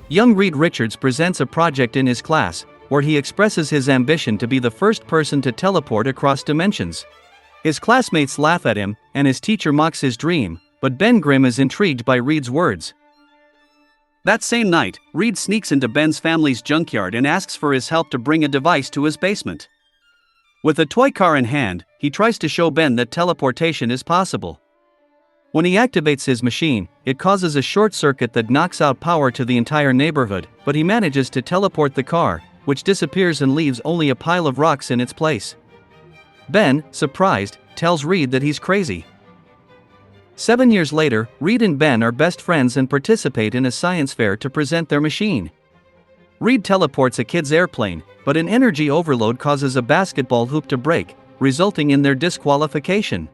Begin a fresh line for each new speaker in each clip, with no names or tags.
Young Reed Richards presents a project in his class, where he expresses his ambition to be the first person to teleport across dimensions. His classmates laugh at him, and his teacher mocks his dream, but Ben Grimm is intrigued by Reed's words. That same night, Reed sneaks into Ben's family's junkyard and asks for his help to bring a device to his basement. With a toy car in hand, he tries to show Ben that teleportation is possible. When he activates his machine, it causes a short circuit that knocks out power to the entire neighborhood, but he manages to teleport the car, which disappears and leaves only a pile of rocks in its place. Ben, surprised, tells Reed that he's crazy. 7 years later, Reed and Ben are best friends and participate in a science fair to present their machine. Reed teleports a kid's airplane, but an energy overload causes a basketball hoop to break, resulting in their disqualification.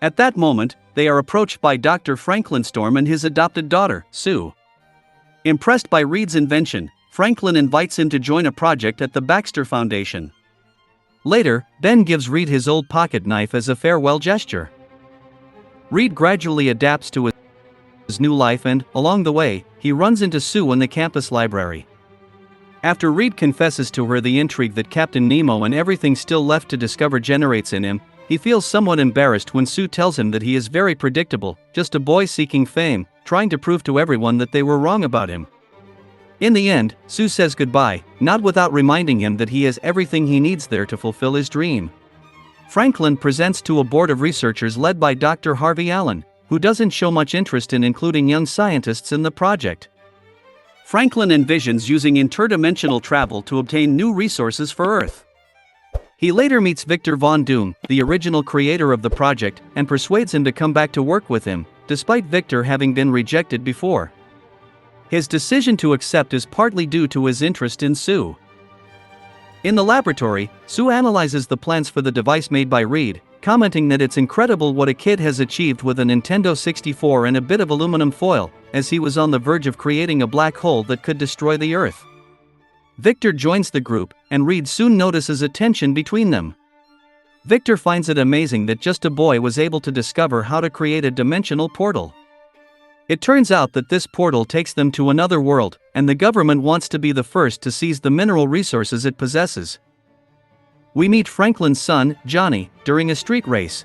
At that moment, they are approached by Dr. Franklin Storm and his adopted daughter, Sue. Impressed by Reed's invention, Franklin invites him to join a project at the Baxter Foundation. Later, Ben gives Reed his old pocket knife as a farewell gesture. Reed gradually adapts to his new life and, along the way, he runs into Sue in the campus library. After Reed confesses to her the intrigue that Captain Nemo and everything still left to discover generates in him, he feels somewhat embarrassed when Sue tells him that he is very predictable, just a boy seeking fame, trying to prove to everyone that they were wrong about him. In the end, Sue says goodbye, not without reminding him that he has everything he needs there to fulfill his dream. Franklin presents to a board of researchers led by Dr. Harvey Allen, who doesn't show much interest in including young scientists in the project. Franklin envisions using interdimensional travel to obtain new resources for Earth. He later meets Victor Von Doom, the original creator of the project, and persuades him to come back to work with him, despite Victor having been rejected before. His decision to accept is partly due to his interest in Sue. In the laboratory, Sue analyzes the plans for the device made by Reed, commenting that it's incredible what a kid has achieved with a Nintendo 64 and a bit of aluminum foil, as he was on the verge of creating a black hole that could destroy the Earth. Victor joins the group, and Reed soon notices a tension between them. Victor finds it amazing that just a boy was able to discover how to create a dimensional portal. It turns out that this portal takes them to another world, and the government wants to be the first to seize the mineral resources it possesses. We meet Franklin's son, Johnny, during a street race.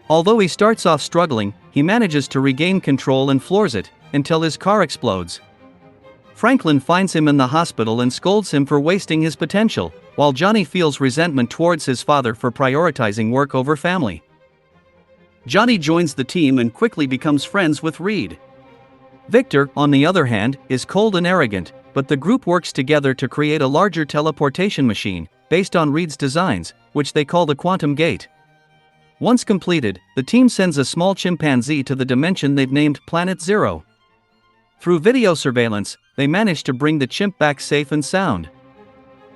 Although he starts off struggling, he manages to regain control and floors it, until his car explodes. Franklin finds him in the hospital and scolds him for wasting his potential, while Johnny feels resentment towards his father for prioritizing work over family. Johnny joins the team and quickly becomes friends with Reed. Victor, on the other hand, is cold and arrogant, but the group works together to create a larger teleportation machine, based on Reed's designs, which they call the Quantum Gate. Once completed, the team sends a small chimpanzee to the dimension they've named Planet Zero. Through video surveillance, they manage to bring the chimp back safe and sound.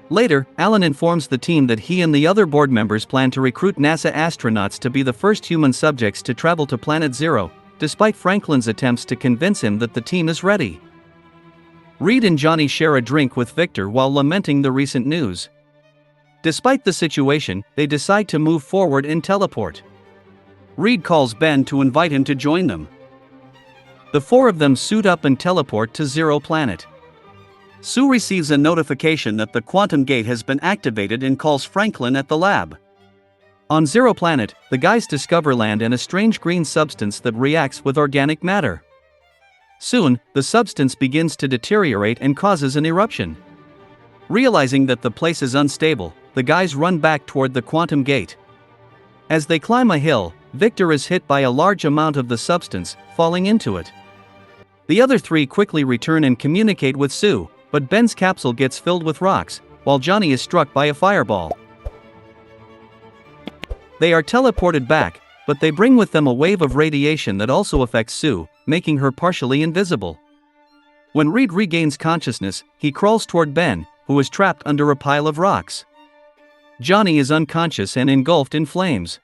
Later, Alan informs the team that he and the other board members plan to recruit NASA astronauts to be the first human subjects to travel to Planet Zero, despite Franklin's attempts to convince him that the team is ready. Reed and Johnny share a drink with Victor while lamenting the recent news. Despite the situation, they decide to move forward and teleport. Reed calls Ben to invite him to join them. The four of them suit up and teleport to Zero Planet. Sue receives a notification that the Quantum Gate has been activated and calls Franklin at the lab. On Zero Planet, the guys discover land and a strange green substance that reacts with organic matter. Soon, the substance begins to deteriorate and causes an eruption. Realizing that the place is unstable, the guys run back toward the Quantum Gate. As they climb a hill, Victor is hit by a large amount of the substance, falling into it. The other three quickly return and communicate with Sue, but Ben's capsule gets filled with rocks, while Johnny is struck by a fireball. They are teleported back, but they bring with them a wave of radiation that also affects Sue, making her partially invisible. When Reed regains consciousness, he crawls toward Ben, who is trapped under a pile of rocks. Johnny is unconscious and engulfed in flames.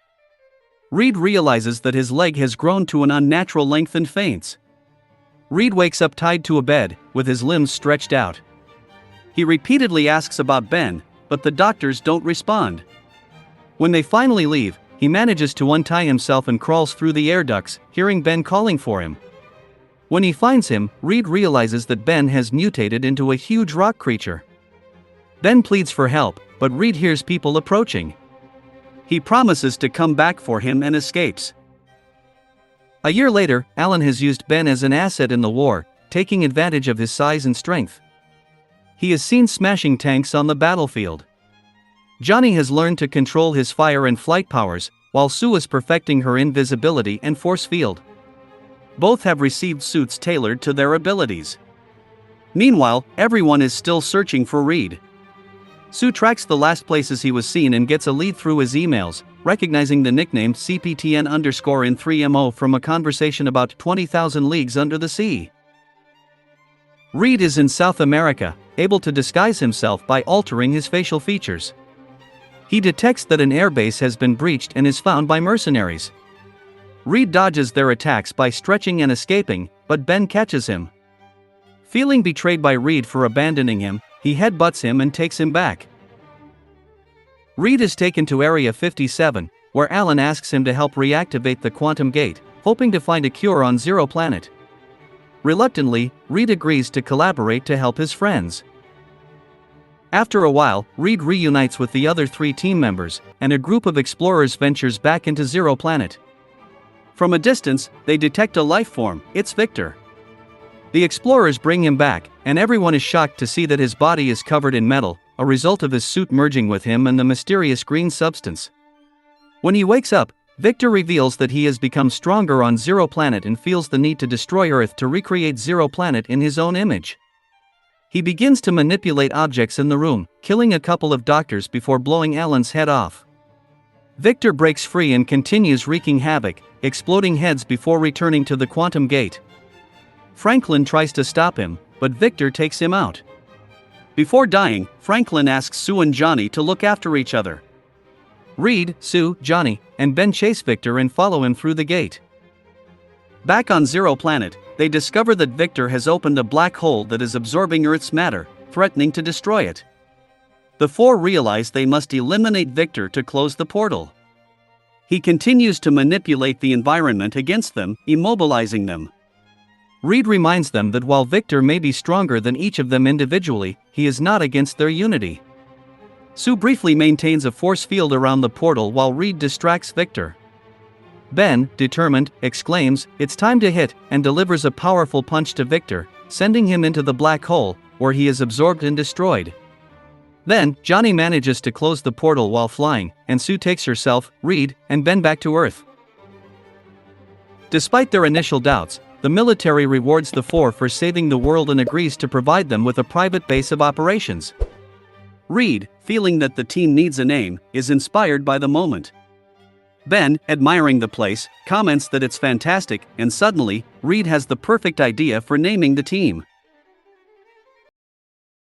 Reed realizes that his leg has grown to an unnatural length and faints. Reed wakes up tied to a bed, with his limbs stretched out. He repeatedly asks about Ben, but the doctors don't respond. When they finally leave, he manages to untie himself and crawls through the air ducts, hearing Ben calling for him. When he finds him, Reed realizes that Ben has mutated into a huge rock creature. Ben pleads for help, but Reed hears people approaching. He promises to come back for him and escapes. A year later, Alan has used Ben as an asset in the war, taking advantage of his size and strength. He is seen smashing tanks on the battlefield. Johnny has learned to control his fire and flight powers, while Sue is perfecting her invisibility and force field. Both have received suits tailored to their abilities. Meanwhile, everyone is still searching for Reed. Sue tracks the last places he was seen and gets a lead through his emails, recognizing the nickname CPTN_in3MO from a conversation about 20,000 leagues under the sea. Reed is in South America, able to disguise himself by altering his facial features. He detects that an airbase has been breached and is found by mercenaries. Reed dodges their attacks by stretching and escaping, but Ben catches him. Feeling betrayed by Reed for abandoning him, he headbutts him and takes him back. Reed is taken to Area 57, where Alan asks him to help reactivate the quantum gate, hoping to find a cure on Zero Planet. Reluctantly, Reed agrees to collaborate to help his friends. After a while, Reed reunites with the other 3 team members, and a group of explorers ventures back into Zero Planet. From a distance, they detect a life form. It's Victor. The explorers bring him back, and everyone is shocked to see that his body is covered in metal, a result of his suit merging with him and the mysterious green substance. When he wakes up, Victor reveals that he has become stronger on Zero Planet and feels the need to destroy Earth to recreate Zero Planet in his own image. He begins to manipulate objects in the room, killing a couple of doctors before blowing Alan's head off. Victor breaks free and continues wreaking havoc, exploding heads before returning to the quantum gate. Franklin tries to stop him, but Victor takes him out. Before dying, Franklin asks Sue and Johnny to look after each other. Reed, Sue, Johnny, and Ben chase Victor and follow him through the gate. Back on Zero Planet, they discover that Victor has opened a black hole that is absorbing Earth's matter, threatening to destroy it. The 4 realize they must eliminate Victor to close the portal. He continues to manipulate the environment against them, immobilizing them. Reed reminds them that while Victor may be stronger than each of them individually, he is not against their unity. Sue briefly maintains a force field around the portal while Reed distracts Victor. Ben, determined, exclaims, "It's time to hit," and delivers a powerful punch to Victor, sending him into the black hole, where he is absorbed and destroyed. Then, Johnny manages to close the portal while flying, and Sue takes herself, Reed, and Ben back to Earth. Despite their initial doubts, the military rewards the 4 for saving the world and agrees to provide them with a private base of operations. Reed, feeling that the team needs a name, is inspired by the moment. Ben, admiring the place, comments that it's fantastic, and suddenly, Reed has the perfect idea for naming the team.